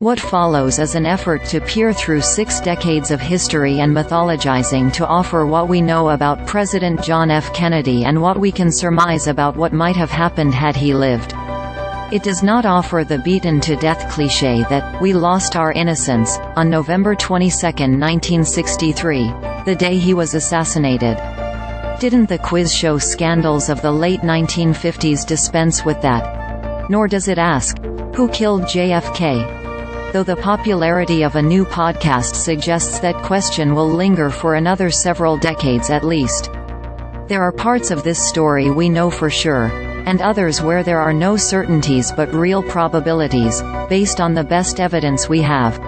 What follows is an effort to peer through 6 decades of history and mythologizing to offer what we know about President John F. Kennedy and what we can surmise about what might have happened had he lived. It does not offer the beaten-to-death cliché that, "we lost our innocence," on November 22, 1963, the day he was assassinated. Didn't the quiz show scandals of the late 1950s dispense with that? Nor does it ask, "Who killed JFK?" Though the popularity of a new podcast suggests that question will linger for another several decades at least. There are parts of this story we know for sure, and others where there are no certainties but real probabilities, based on the best evidence we have.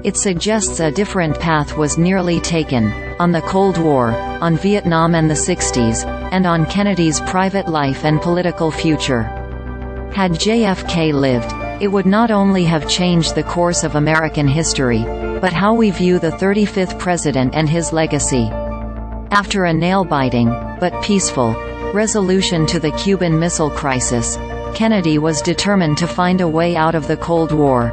It suggests a different path was nearly taken, on the Cold War, on Vietnam and the 60s, and on Kennedy's private life and political future. Had JFK lived, it would not only have changed the course of American history, but how we view the 35th president and his legacy. After a nail-biting, but peaceful, resolution to the Cuban Missile Crisis, Kennedy was determined to find a way out of the Cold War.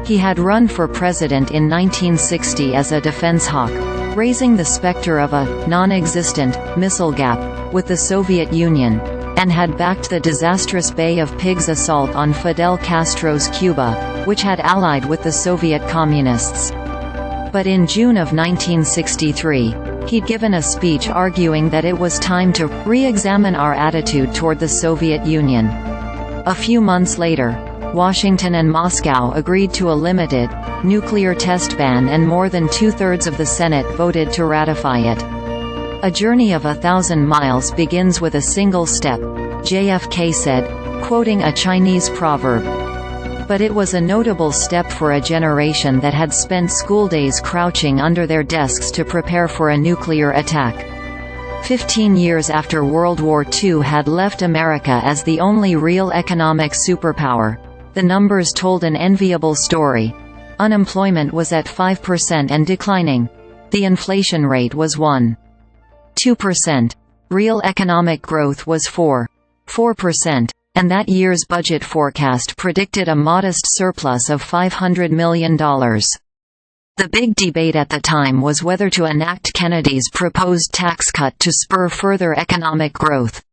He had run for president in 1960 as a defense hawk, raising the specter of a non-existent missile gap with the Soviet Union, and had backed the disastrous Bay of Pigs assault on Fidel Castro's Cuba, which had allied with the Soviet Communists. But in June of 1963, he'd given a speech arguing that it was time to re-examine our attitude toward the Soviet Union. A few months later, Washington and Moscow agreed to a limited, nuclear test ban and more than 2/3 of the Senate voted to ratify it. A journey of 1,000 miles begins with a single step, JFK said, quoting a Chinese proverb. But it was a notable step for a generation that had spent school days crouching under their desks to prepare for a nuclear attack. 15 years after World War II had left America as the only real economic superpower, the numbers told an enviable story. Unemployment was at 5% and declining. The inflation rate was 1.2%. Real economic growth was 4%, and that year's budget forecast predicted a modest surplus of $500 million. The big debate at the time was whether to enact Kennedy's proposed tax cut to spur further economic growth.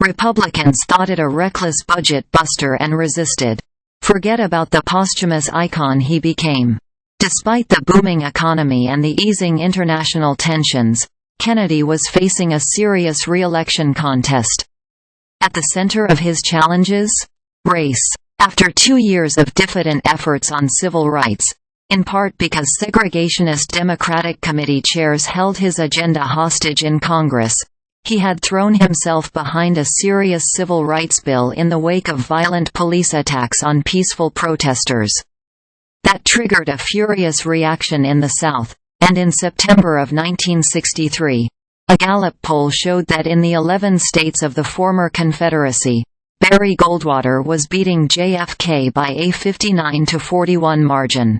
Republicans thought it a reckless budget buster and resisted. Forget about the posthumous icon he became. Despite the booming economy and the easing international tensions, Kennedy was facing a serious re-election contest. At the center of his challenges? Race. After 2 years of diffident efforts on civil rights, in part because segregationist Democratic committee chairs held his agenda hostage in Congress, he had thrown himself behind a serious civil rights bill in the wake of violent police attacks on peaceful protesters. That triggered a furious reaction in the South, and in September of 1963, a Gallup poll showed that in the 11 states of the former Confederacy, Barry Goldwater was beating JFK by a 59-41 margin.